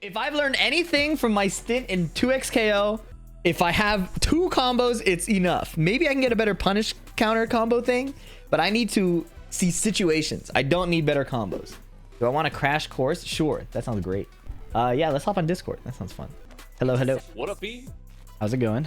If I've learned anything from my stint in 2xKO, if I have 2 combos, it's enough. Maybe I can get a better punish counter combo thing, but I need to see situations. I don't need better combos. Do I want to crash course? Sure, that sounds great. Yeah, let's hop on Discord. That sounds fun. Hello, hello. What up, B? How's it going?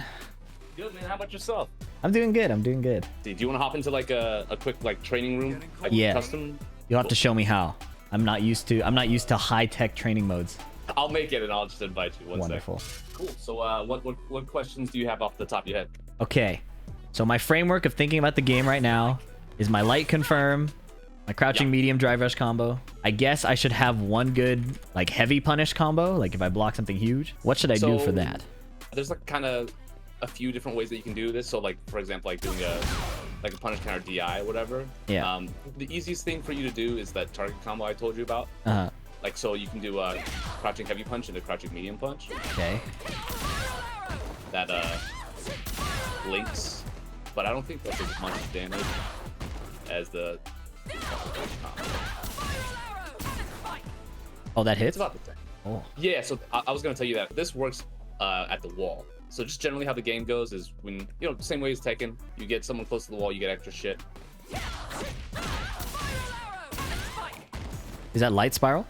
Good, man. How about yourself? I'm doing good. I'm doing good. Do you want to hop into like a quick like training room? Like, Yeah. Custom? You'll have to show me how. I'm not used to high-tech training modes. I'll make it and I'll just invite you. Wonderful. Cool. So what questions do you have off the top of your head? Okay. So my framework of thinking about the game right now is my light confirm, my crouching medium drive rush combo. I guess I should have one good like heavy punish combo, like if I block something huge. What should I do for that? There's like kind of a few different ways that you can do this. So like for example, like doing a punish counter DI or whatever. Yeah. The easiest thing for you to do is that target combo I told you about. Uh-huh. Like so you can do a crouching heavy punch and a crouching medium punch. Okay. That links, but I don't think that's as much damage as the Oh, that hits? It's about the same. Oh. Yeah, so I was gonna tell you that this works at the wall. So just generally how the game goes is when, you know, same way as Tekken, you get someone close to the wall, you get extra shit. Is that light spiral?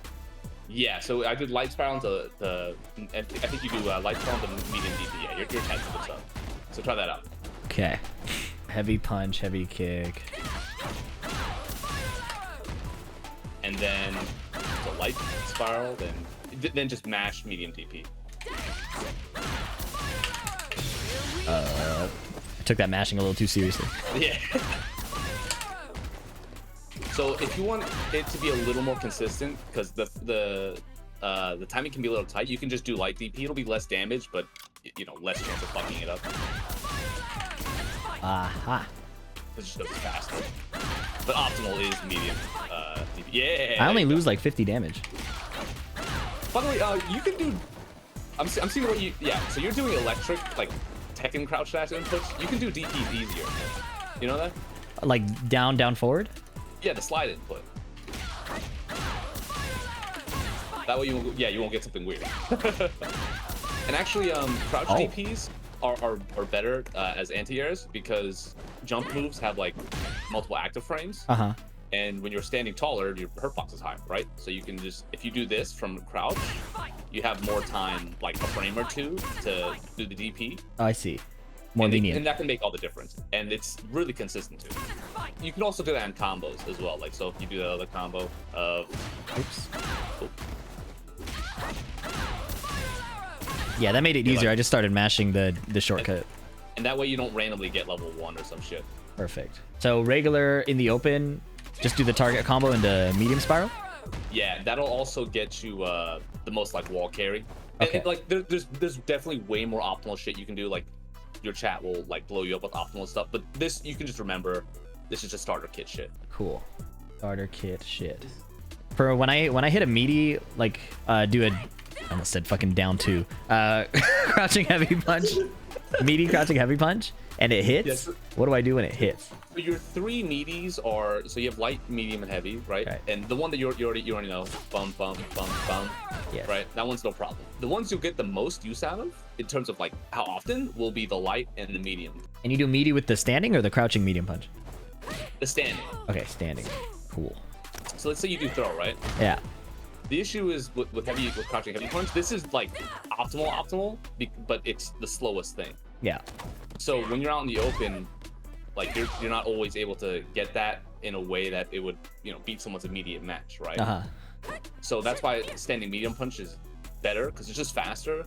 Yeah, so I did light spiral into the I think you do light spiral into medium DP. Yeah, your 10 minutes up. So try that out. Okay. Heavy punch, heavy kick. And then the light spiral, then just mash medium DP. I took that mashing a little too seriously. Yeah. So if you want it to be a little more consistent, because the timing can be a little tight, you can just do light DP. It'll be less damage, but you know, less chance of fucking it up. Aha. It just goes faster. But optimal is medium DP. Yeah. I only lose like 50 damage. By the way, you can do. I'm seeing what you. Yeah. So you're doing electric like Tekken crouch dash inputs. You can do DP easier. You know that? Like down, forward? Yeah, the slide input. That way you won't get something weird. And actually, crouch DPs are better as anti-airs because jump moves have like multiple active frames. Uh-huh. And when you're standing taller, your hurt box is higher, right? So you can just, if you do this from crouch, you have more time, like a frame or two, to do the DP. Oh, I see. More lenient. And that can make all the difference. And it's really consistent too. You can also do that in combos as well. Like, so if you do the other combo of... Oops. Oh. Yeah, that made it easier. I just started mashing the shortcut. And that way you don't randomly get level 1 or some shit. Perfect. So regular in the open, just do the target combo into medium spiral? Yeah, that'll also get you the most like wall carry. Okay. And like there's definitely way more optimal shit you can do. Like your chat will like blow you up with optimal stuff, but this you can just remember this is just starter kit shit. Cool. Starter kit shit. For when I hit a meaty, like do a, I almost said fucking down 2. Crouching heavy punch. Meaty crouching heavy punch. And it hits? Yes. What do I do when it hits? So your 3 meaties are, so you have light, medium, and heavy, right? Okay. And the one that you already know, bum, bum, bum, bum, Yes. right? That one's no problem. The ones you'll get the most use out of, in terms of like how often, will be the light and the medium. And you do meaty with the standing or the crouching medium punch? The standing. Okay, standing. Cool. So let's say you do throw, right? Yeah. The issue is with crouching heavy punch, this is like optimal, but it's the slowest thing. Yeah. So when you're out in the open, like you're not always able to get that in a way that it would, you know, beat someone's immediate match, right? Uh-huh. So that's why standing medium punch is better, because it's just faster.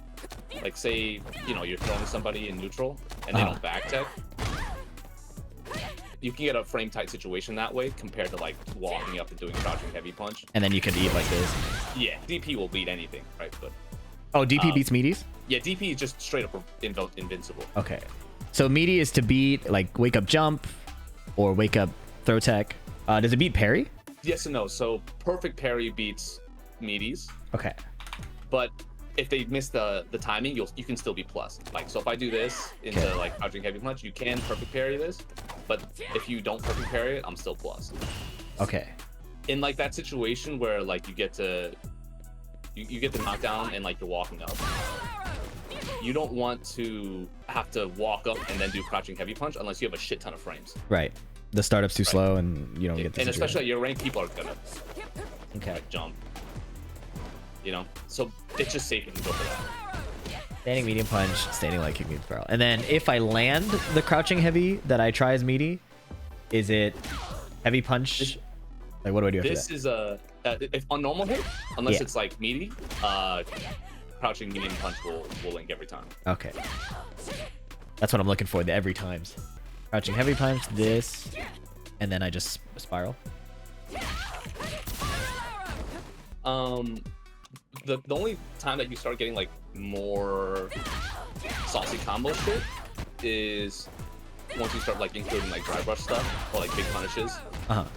Like say, you know, you're throwing somebody in neutral and they don't back tech. You can get a frame tight situation that way compared to like walking up and doing crouching heavy punch. And then you could eat like this. Yeah, DP will beat anything, right? But oh, DP beats meaties? yeah, DP is just straight up invincible. Okay. So meaty is to beat like wake up jump or wake up throw tech. Does it beat parry? Yes and no. So perfect parry beats meaties. Okay. But if they miss the timing, you can still be plus. Like, so if I do this into like crouching heavy punch, you can perfect parry this. But if you don't perfect parry it, I'm still plus. Okay. In like that situation where like you get you get the knockdown and like you're walking up. You don't want to have to walk up and then do crouching heavy punch unless you have a shit ton of frames. Right. The startup's too slow and you don't get the And especially at your rank, people are gonna like jump. You know, so it's just safe if you go for that. Standing medium punch, standing light kick, medium barrel. And then if I land the crouching heavy that I try as meaty, is it heavy punch? Like what do I do after that? This is a if on normal hit, unless it's like meaty, crouching medium punch will link every time. Okay. That's what I'm looking for, the every times. Crouching heavy punch, this, and then I just spiral. The only time that you start getting like more saucy combo shit is once you start like including like dry brush stuff or like big punishes,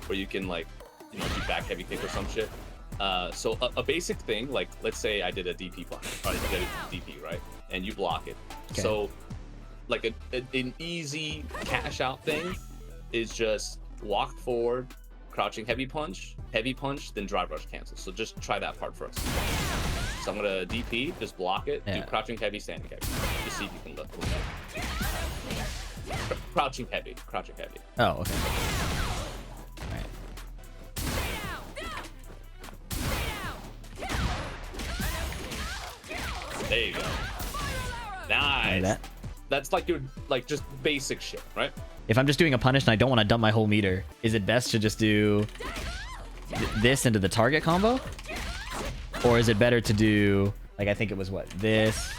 where you can like, you know, do back heavy kick or some shit. So a basic thing, like let's say I did a DP punish, or I did a DP, right? And you block it. Okay. So like an easy cash out thing is just walk forward, crouching heavy punch, then dry brush cancel. So just try that part first. So I'm gonna DP, just block it, do crouching heavy, standing heavy. Just see if you can look. Crouching heavy. Oh, okay. Alright. There you go. Nice. Like that. That's like your just basic shit, right? If I'm just doing a punish and I don't want to dump my whole meter, is it best to just do this into the target combo? Or is it better to do, like, I think it was what? This.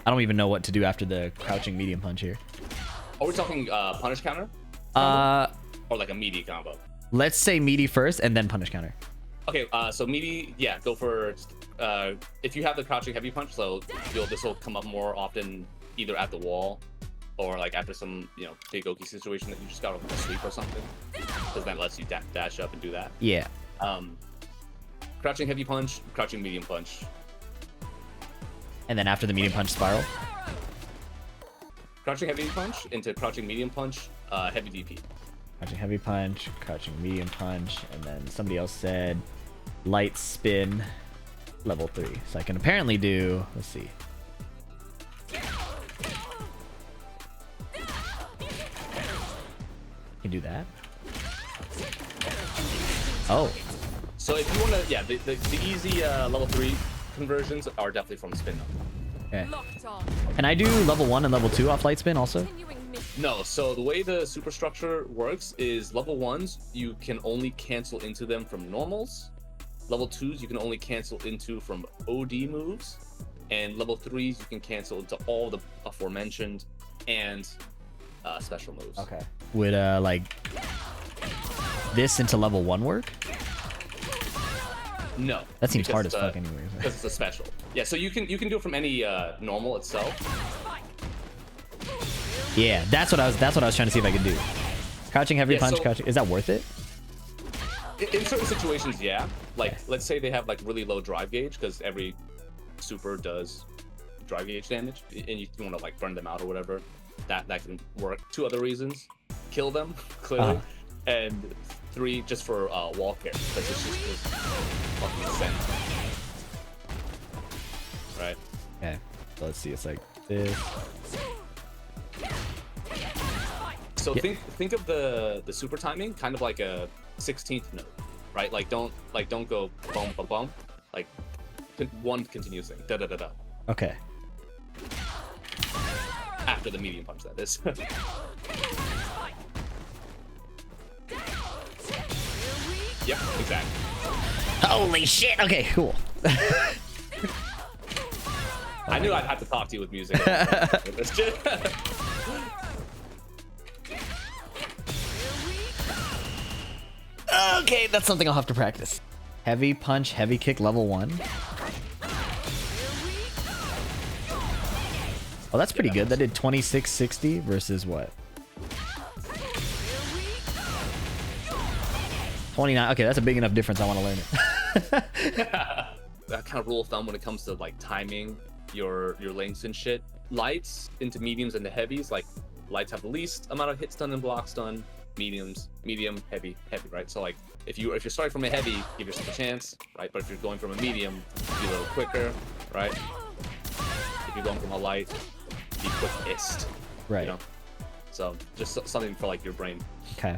I don't even know what to do after the crouching medium punch here. Are we talking punish counter? Or like a meaty combo? Let's say meaty first and then punish counter. Okay, so meaty, yeah, go for, if you have the crouching heavy punch, so this will come up more often either at the wall or like after some, you know, big Oki situation that you just got a sweep or something, because that lets you dash up and do that. Yeah. Crouching heavy punch, crouching medium punch. And then after the medium punch, spiral? Crouching heavy punch into crouching medium punch, heavy DP. Crouching heavy punch, crouching medium punch, and then somebody else said light spin, level 3. So I can apparently do, let's see. Can do that. Oh. So if you want to, yeah, the easy level 3 conversions are definitely from spin up. Okay. Can I do level 1 and level 2 off light spin also? No, so the way the superstructure works is level 1s, you can only cancel into them from normals. Level 2s, you can only cancel into from OD moves. And level 3s, you can cancel into all the aforementioned and special moves. Okay. Would like this into level 1 work? No. That seems hard as fuck anyway. Because it's a special. Yeah, so you can do it from any normal itself. Yeah, that's what I was trying to see if I could do. Crouching heavy punch, crouching. Is that worth it? In certain situations, yeah. Like, let's say they have like really low drive gauge, because every super does drive gauge damage, and you want to like burn them out or whatever. That can work. 2 other reasons: kill them clearly, and 3 just for wall care, because it's just fucking insane. Right. Okay. So let's see. It's like this. So think of the super timing kind of like a 16th note, right? Like don't go boom ba bum, like one continuous thing. Da da da da. Okay. After the medium punch, that is. Yep, exactly. Holy shit! Okay, cool. I knew I'd have to talk to you with music. Okay, that's something I'll have to practice. Heavy punch, heavy kick, level 1. Oh, that's pretty good. That did 2660 versus what? 29. Okay, that's a big enough difference. I want to learn it. That kind of rule of thumb when it comes to like timing your links and shit. Lights into mediums and the heavies. Like lights have the least amount of hits done and blocks done. Medium, heavy, right? So like if you're starting from a heavy, give yourself a chance, right? But if you're going from a medium, be a little quicker, right? If you're going from a light, be quickest, Right. You know? So just something for like your brain. Okay.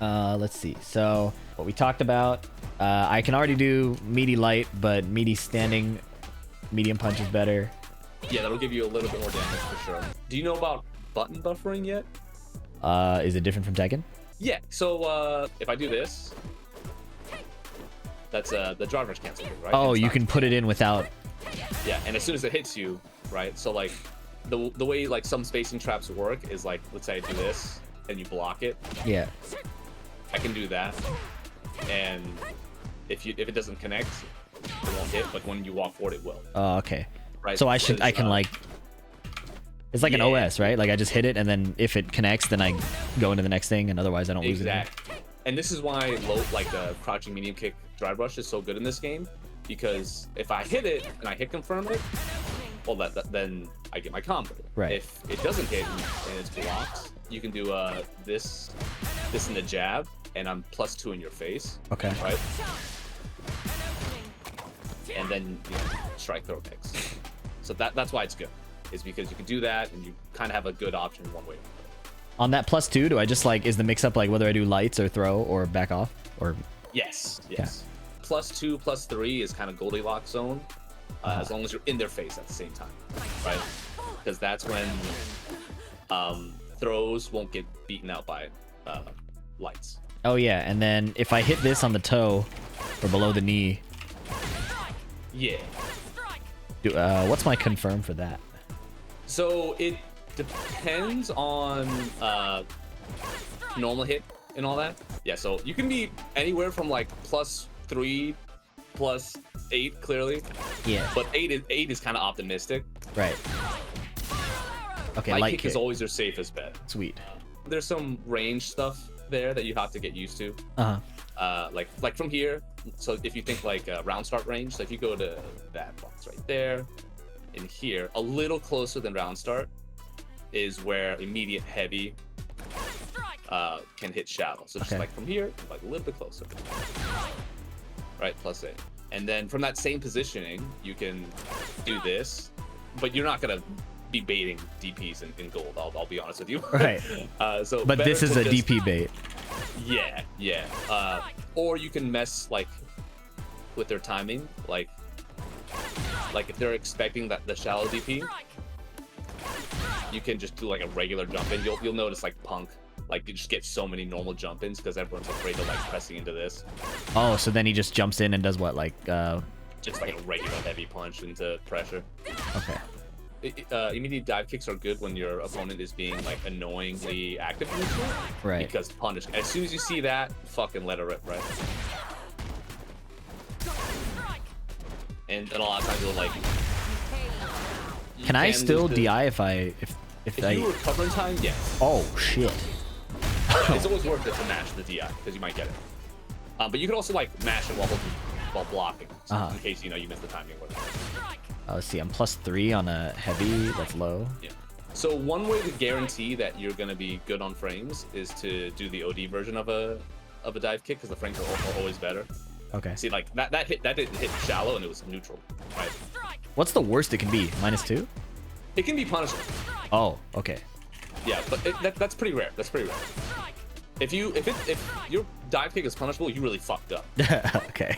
Let's see. So what we talked about, I can already do Meaty light, but Meaty standing medium punch is better. Yeah, that'll give you a little bit more damage for sure. Do you know about button buffering yet? Is it different from Tekken? Yeah, so if I do this, that's the driver's cancel, right? Oh, you can put it in without... Yeah, and as soon as it hits you, right? So like the way like some spacing traps work is like, let's say I do this and you block it. Yeah. I can do that, and if it doesn't connect, it won't hit. But when you walk forward, it will. Oh, okay. Right. So I can like... It's like an OS, right? Like I just hit it, and then if it connects, then I go into the next thing, and otherwise I don't lose it. Exactly. And this is why crouching medium kick drive rush is so good in this game, because if I hit it and I hit confirm it, well, then I get my combo. Right. If it doesn't hit and it's blocked, you can do this in the jab, and I'm +2 in your face. Okay. Right. And then strike throw kicks. So that's why it's good, is because you can do that and you kind of have a good option one way. On that +2, do I just like, is the mix up like whether I do lights or throw or back off or? Yes. +2, +3 is kind of Goldilocks zone, as long as you're in their face at the same time, right? Because that's when throws won't get beaten out by lights. Oh yeah, and then if I hit this on the toe or below the knee, yeah. What's my confirm for that? So it depends on normal hit and all that. Yeah, so you can be anywhere from like +3, +8 clearly. Yeah. But 8 is kind of optimistic. Right. Okay, Light light kick kick is always your safest bet. Sweet. There's some range stuff there that you have to get used to. Like from here. So if you think like round start range, so if you go to that box right there, in here, a little closer than round start is where immediate heavy can hit shallow. So just like from here, like a little bit closer. Right, +8. And then from that same positioning, you can do this, but you're not gonna be baiting DPs in gold. I'll be honest with you. Right. But this is a DP bait. Yeah. Or you can mess like with their timing, like if they're expecting the shallow DP, you can just do like a regular jump in. You'll notice like Punk, like you just get so many normal jump ins because everyone's afraid of like pressing into this. Oh, so then he just jumps in and does what, like just like a regular heavy punch into pressure. Okay. Immediate dive kicks are good when your opponent is being like annoyingly active in this game. Right. Because punish. As soon as you see that, fucking let her rip, right? And a lot of times you'll like. Can I still DI if if you recover in time? Yes. Oh shit. It's always worth it to mash the DI because you might get it. But you can also like mash it while blocking, so in case you miss the timing. Let's see, I'm +3 on a heavy that's low. Yeah. So one way to guarantee that you're gonna be good on frames is to do the OD version of a dive kick, because the frames are always better. Okay. See, like that didn't hit shallow and it was neutral, right? What's the worst it can be? -2? It can be punishable. Oh, okay. Yeah, but that's pretty rare. That's pretty rare. If your dive kick is punishable, you really fucked up. Okay.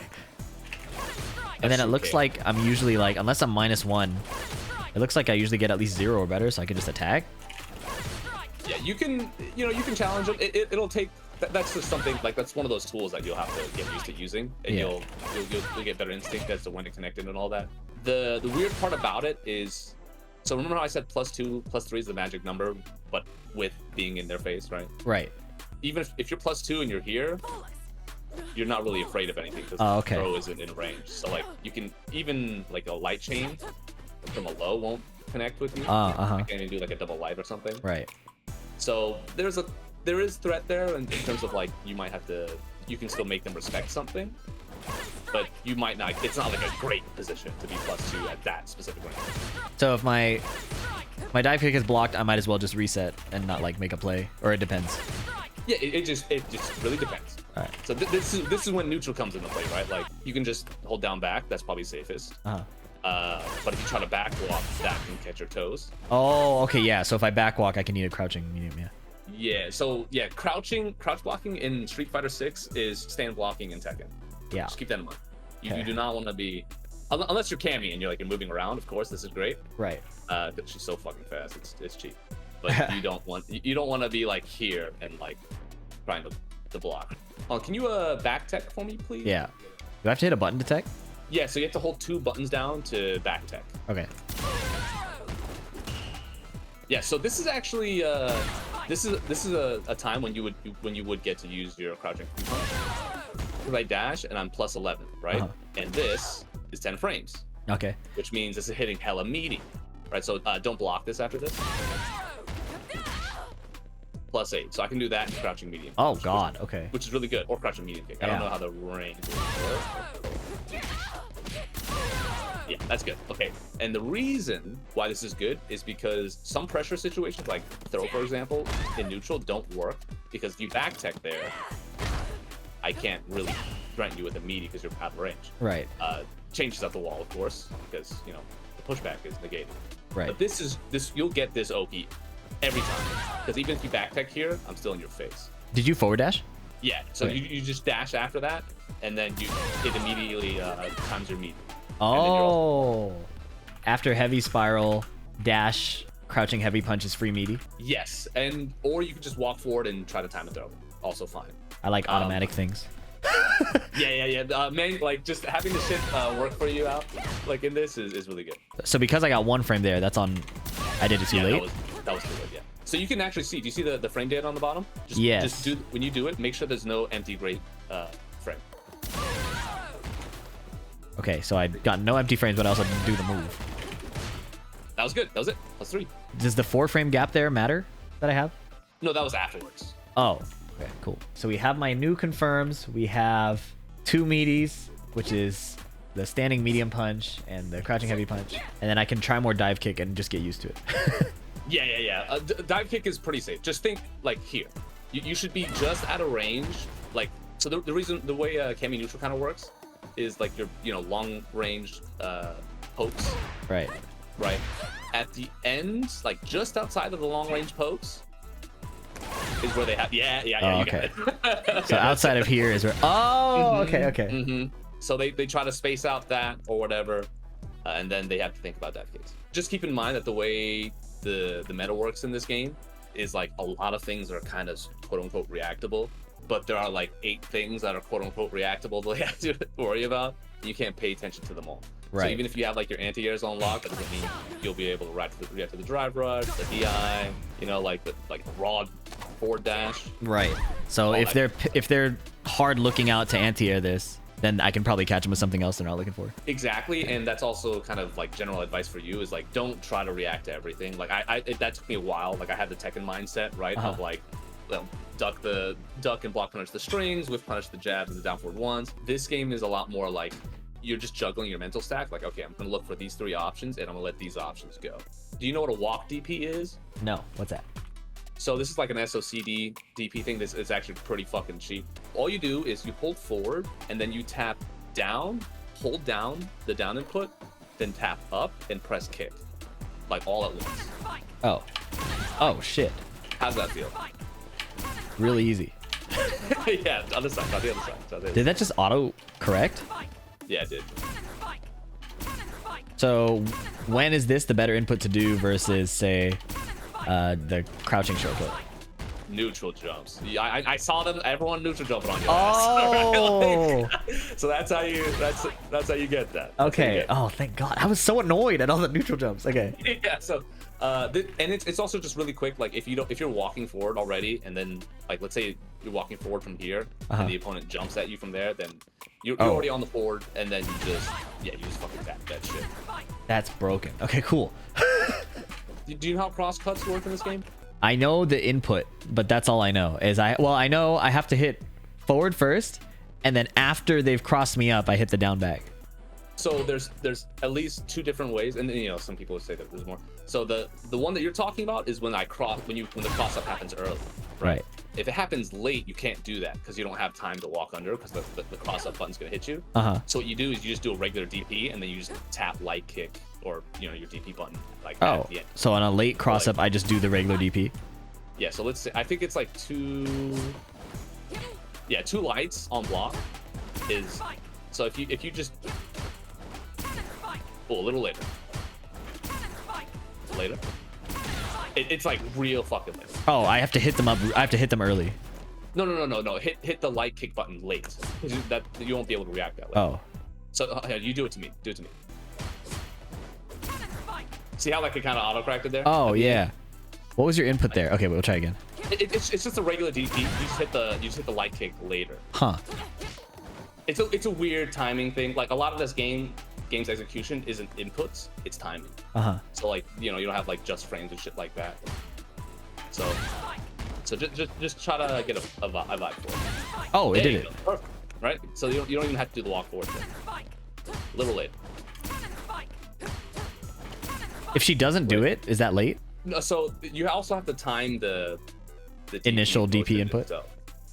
And then it looks like I'm usually like, unless I'm -1, it looks like I usually get at least 0 or better, so I can just attack. Yeah, you can challenge them. It'll take. That's just something like that's one of those tools that you'll have to get used to using, and you'll get better instinct as to when to connect it and all that. The weird part about it is, so remember how I said +2, +3 is the magic number, but with being in their face, right? Right. Even if you're +2 and you're here, you're not really afraid of anything because the throw isn't in range. So like you can even like a light chain from a low won't connect with you. You can't even do like a double light or something. Right. So there is threat there in terms of like you can still make them respect something, but you might not. It's not like a great position to be +2 at that specific range. So if my dive kick is blocked, I might as well just reset and not like make a play, or it depends. Yeah, it just really depends. All right. So this is when neutral comes into play, right? Like you can just hold down back. That's probably safest. But if you try to back walk, that can catch your toes. Oh, okay, yeah. So if I back walk, I can need a crouching medium, yeah. Yeah. So yeah, crouch blocking in Street Fighter 6 is stand blocking in Tekken. Yeah. Just keep that in mind. Okay. You do not want to be, unless you're Cammy and you're moving around. Of course, this is great. Right. She's so fucking fast. It's cheap. But you don't want to be like here and like trying to block. Oh, can you back tech for me, please? Yeah. Do I have to hit a button to tech? Yeah. So you have to hold 2 buttons down to back tech. Okay. Yeah. So this is actually this is a time when you would get to use your crouching punch. Because I dash and I'm plus 11, right? And this is 10 frames. Okay. Which means this is hitting hella meaty, right? So don't block this after this. Plus 8, so I can do that in crouching medium. Oh god, okay. Which is really good, or crouching medium kick. I don't know how the range works. Yeah, that's good. Okay, and the reason why this is good is because some pressure situations, like throw, for example, in neutral, don't work because if you back tech there, I can't really threaten you with a meaty because you're out of range. Right. Changes out the wall, of course, because the pushback is negated. Right. But this you'll get this OP every time because even if you back tech here, I'm still in your face. Did you forward dash? Yeah. So right. you just dash after that, and then it immediately times your meat. Oh. After heavy spiral, dash, crouching heavy punch is free meaty. Yes, or you can just walk forward and try to time a throw. Also fine. I like automatic things. Yeah. Man, like just having the shit work for you out, like in this is really good. So because I got 1 frame there, that's on. I did it too late. That was too late. Yeah. So you can actually see. Do you see the frame data on the bottom? Yes. Just do when you do it. Make sure there's no empty grate frame. Okay, so I got no empty frames, but I also didn't do the move. That was good. That was it. Plus 3. Does the 4 frame gap there matter that I have? No, that was afterwards. Oh, okay, cool. So we have my new confirms. We have 2 meaties, which is the standing medium punch and the crouching heavy punch. And then I can try more dive kick and just get used to it. Yeah. Dive kick is pretty safe. Just think like here. You should be just out of range. Like, so the way Cammy neutral kind of works is like your long range pokes. Right. At the end, like just outside of the long range pokes, is where they have. Yeah. Oh, you okay. got it. So outside of here is where. Oh, okay. Mm-hmm. So they try to space out that or whatever, and then they have to think about dive kicks. Just keep in mind that the way the meta works in this game is like a lot of things are kind of quote unquote reactable, but there are like 8 things that are quote unquote reactable that you have to worry about. You can't pay attention to them all. Right. So even if you have like your anti-airs unlocked, that doesn't mean you'll be able to react to the drive rush, the DI, like the raw forward dash. Right. So if they're hard looking out to anti-air this, then I can probably catch them with something else they're not looking for. Exactly, and that's also kind of like general advice for you is like don't try to react to everything. Like that took me a while. Like I had the Tekken mindset, right? Of like, duck and block punish the strings, whiff punish the jabs and the down forward ones. This game is a lot more like you're just juggling your mental stack. Like, okay, I'm gonna look for these 3 options and I'm gonna let these options go. Do you know what a walk DP is? No, what's that? So this is like an SOCD DP thing. This is actually pretty fucking cheap. All you do is you hold forward and then you tap down, hold down the down input, then tap up and press kick, like all at once. Oh shit. How's that feel? Really easy. Yeah, other side, not the other side. Did that just auto correct? Yeah, it did. So when is this the better input to do versus say the crouching shortcut? Neutral jumps. I saw them. Everyone neutral jumping on your ass. Like, so that's how you get that. Okay. Oh, thank God. I was so annoyed at all the neutral jumps. Okay. Yeah. So, and it's also just really quick. Like if you're walking forward already, and then like let's say you're walking forward from here, and the opponent jumps at you from there, then you're already on the board, and then you just fucking tap that shit. That's broken. Okay, cool. Do you know how cross cuts work in this game? I know the input, but that's all I know. I know I have to hit forward first, and then after they've crossed me up, I hit the down back. So there's at least 2 different ways, and some people would say that there's more. So the one that you're talking about is when the cross up happens early, Right. If it happens late, you can't do that because you don't have time to walk under because the cross-up button's gonna hit you. So what you do is you just do a regular DP and then you just tap light kick or your DP button like at the end. So on a late cross-up, I just do the regular DP. Yeah. So let's say I think it's like two lights on block is. So if you just a little later. It's like real fucking late. Oh, I have to hit them up. I have to hit them early. No. Hit the light kick button late. That you won't be able to react that way. Oh. So you do it to me. Do it to me. See how like it kind of auto corrected there? Oh yeah. What was your input there? Okay, we'll try again. It's just a regular DP. You just hit the light kick later. Huh. It's a weird timing thing. Like a lot of this game's execution isn't inputs, it's timing. So like you don't have like just frames and shit like that. So just try to get a vibe for it. Oh, it did it. Perfect. Right? So you don't even have to do the walk forward thing. A little late. If she doesn't do it, is that late? No, so you also have to time the initial DP input. So,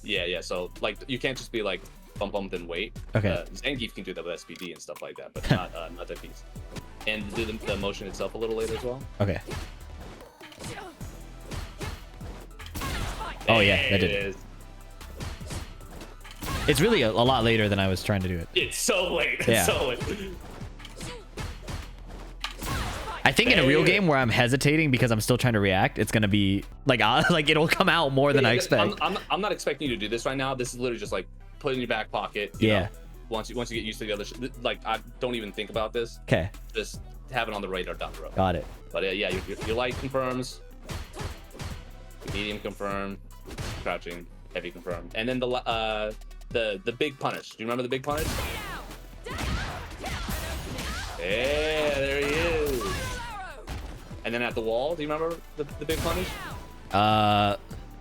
yeah. So like you can't just be like bump then wait. Okay. Zangief can do that with SPD and stuff like that, but not that piece. And do the motion itself a little later as well. Okay. Oh yeah, that did it. It's really a lot later than I was trying to do it. It's so late. Yeah. It's so late. I think in a real game where I'm hesitating because I'm still trying to react, it's gonna be like it'll come out more than I expect. I'm not expecting you to do this right now. This is literally just like put it in your back pocket. You know, once you get used to the other, like I don't even think about this. Okay. Just have it on the radar down the road. Got it. But yeah, your light confirms, medium confirm, crouching, heavy confirm, and then the big punish. Do you remember the big punish? Yeah, there he is. And then at the wall, do you remember the big punish?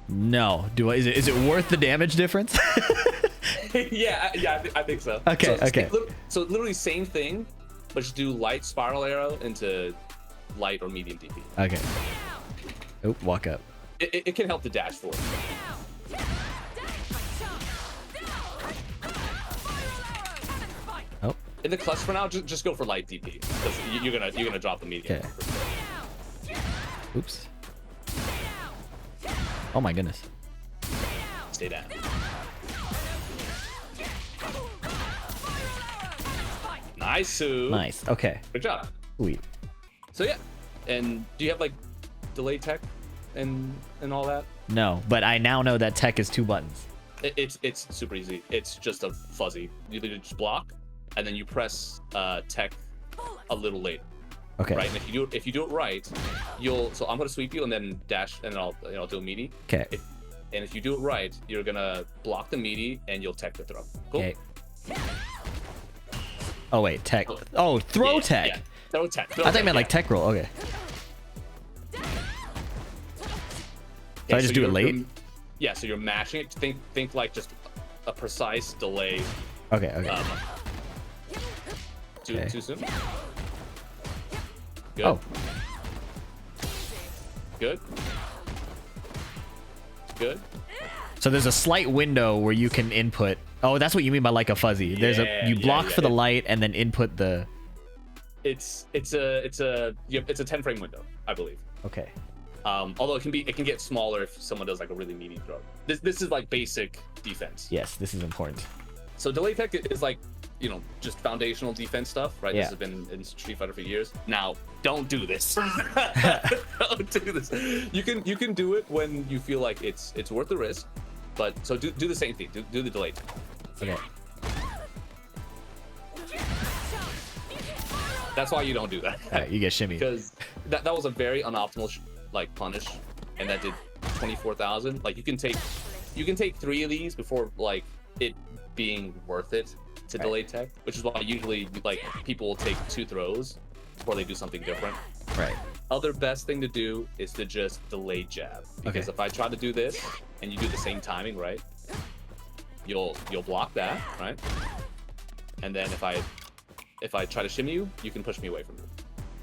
No. Is it worth the damage difference? yeah, I think so. Okay, okay. So literally same thing, but just do light spiral arrow into light or medium DP. Okay. Oh, walk up. It can help the dash forward. Oh. In the clutch for now, just go for light DP because you're gonna drop the medium. Okay. Oops. Oh my goodness. Stay down. Nice, Sue. Nice. Okay. Good job. Sweet. So yeah, and do you have like delay tech and all that? No, but I now know that tech is 2 buttons. It's super easy. It's just a fuzzy. You literally just block, and then you press tech a little later. Okay. Right, and if you do it right, so I'm gonna sweep you and then dash, and then I'll do a meaty. Okay. And if you do it right, you're gonna block the meaty and you'll tech the throw. Cool. Okay. Oh wait, tech. Oh, throw tech. Yeah. Throw tech. I thought you meant like tech roll. Okay. So I just do it late? Yeah, so you're mashing it. Think like just a precise delay. Okay, okay. Too soon? Good. Oh. Good. Good. So there's a slight window where you can input. Oh, that's what you mean by like a fuzzy. There's you block for the light and then input the. It's a 10 frame window, I believe. Okay. Although it can get smaller if someone does like a really meaty throw. This is like basic defense. Yes, this is important. So delay tech is like, just foundational defense stuff, right? Yeah. This has been in Street Fighter for years. Now, don't do this. Don't do this. You can do it when you feel like it's worth the risk, but so do the same thing. Do the delay tech. Okay. That's why you don't do that. All right, you get shimmy. Because that was a very unoptimal punish, and that did 24,000. Like you can take 3 of these before like it being worth it to delay tech, which is why usually like people will take 2 throws before they do something different. Right. Other best thing to do is to just delay jab, because if I try to do this and you do the same timing, right, you'll block that, right, and then if I try to shimmy you, you can push me away from it.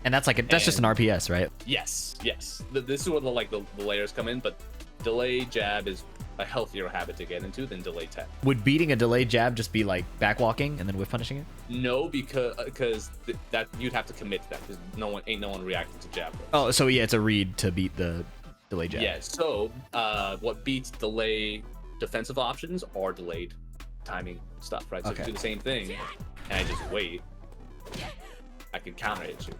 And that's just an RPS, right? Yes. This is where the layers come in, but delay jab is a healthier habit to get into than delay tech. Would beating a delayed jab just be like backwalking and then whiff punishing it? No, because that you'd have to commit to that because no one reacting to jab. Oh, so yeah, it's a read to beat the delay jab. Yeah. So what beats delay defensive options are delayed timing stuff, right? So if you do the same thing and I just wait, I can counter hit you.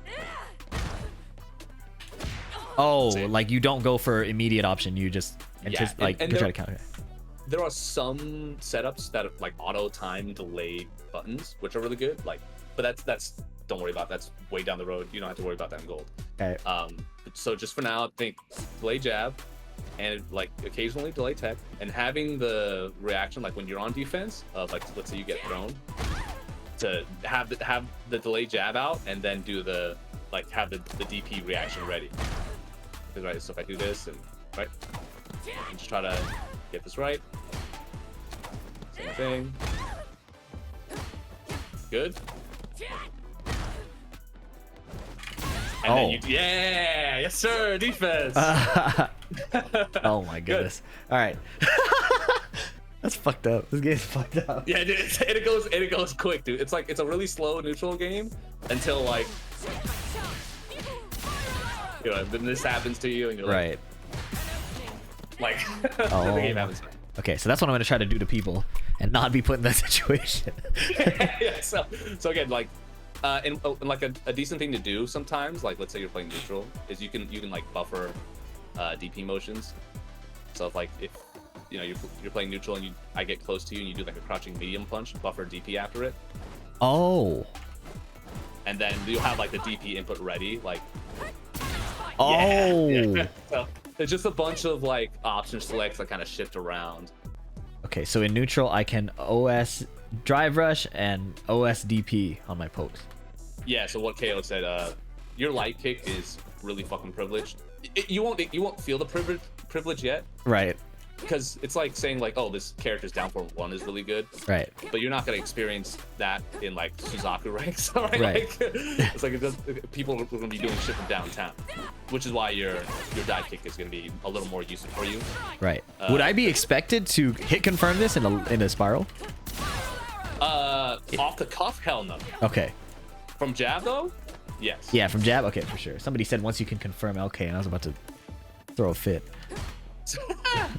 Oh, like you don't go for immediate option, you just try to counter. There are some setups that are like auto time delay buttons, which are really good. Like, but that's don't worry about. That's way down the road. You don't have to worry about that in gold. Okay. So just for now, think delay jab, and like occasionally delay tech, and having the reaction like when you're on defense of like let's say you get thrown, to have the delay jab out and then do the like have the DP reaction ready. Because right, so if I do this and right, and just try to get this right. Same thing. Good. And then yes sir, defense. Oh my goodness. All right. That's fucked up. This game's fucked up. Yeah, dude, it goes quick, dude. It's like it's a really slow neutral game until like then this happens to you and you're right. Like the game happens. Okay, so that's what I'm gonna try to do to people and not be put in that situation. Yeah, so again, like and like a decent thing to do sometimes, like let's say you're playing neutral, is you can like buffer DP motions. So if you know you're playing neutral and I get close to you and you do like a crouching medium punch, buffer DP after it. Oh. And then you'll have like the DP input ready, like. Oh. Yeah. So there's just a bunch of like option selects that kind of shift around. Okay, so in neutral I can OS drive rush and OS DP on my pokes. Yeah. So what KO said, your light kick is really fucking privileged. You won't feel the privilege yet. Right. Because it's like saying like, oh, this character's down for 1 is really good. Right. But you're not gonna experience that in like Suzaku ranks, right? Right. Like, it's like people are gonna be doing shit from downtown, which is why your dive kick is gonna be a little more useful for you. Right. Would I be expected to hit confirm this in a spiral? Off the cuff, hell no. Okay. From jab though, yes. Yeah, from jab. Okay, for sure. Somebody said once you can confirm LK, and I was about to throw a fit.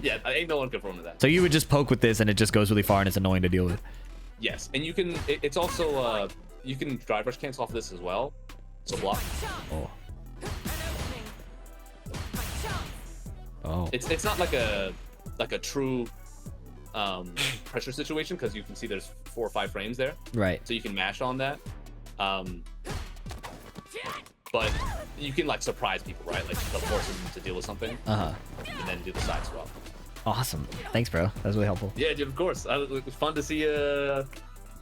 Yeah, ain't no one confirming that. So you would just poke with this and it just goes really far and it's annoying to deal with. Yes, and you can. It's also you can drive rush cancel off this as well. So block. Oh. Oh. It's not like a true pressure situation because you can see there's 4 or 5 frames there. Right. So you can mash on that. But you can like surprise people, right? Like they'll force them to deal with something. And then do the side swap. Awesome. Thanks, bro. That was really helpful. Yeah, dude, of course. It was fun to see you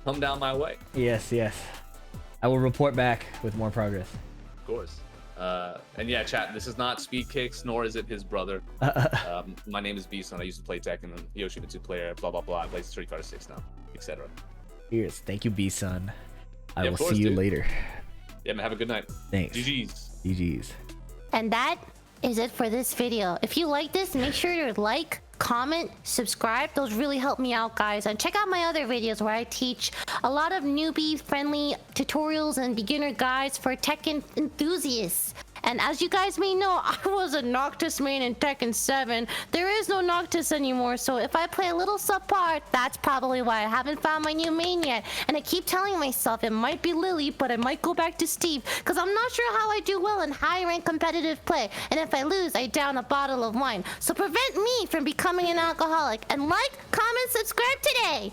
come down my way. Yes, yes. I will report back with more progress. Of course. And yeah, chat, this is not Speed Kicks, nor is it his brother. My name is Bison. I used to play Tekken and Yoshimitsu player, blah, blah, blah. I play Street Fighter 6 now, etc. Cheers. Thank you, B-Son. I will course, see you dude. later. Yeah, man, have a good night. Thanks. GG's. GG's. And that is it for this video. If you like this, make sure to like, comment, subscribe. Those really help me out, guys. And check out my other videos where I teach a lot of newbie friendly tutorials and beginner guides for Tekken enthusiasts. And as you guys may know, I was a Noctis main in Tekken 7. There is no Noctis anymore, so if I play a little subpar, that's probably why I haven't found my new main yet. And I keep telling myself it might be Lily, but I might go back to Steve, because I'm not sure how I do well in high-rank competitive play. And if I lose, I down a bottle of wine. So prevent me from becoming an alcoholic. And like, comment, subscribe today!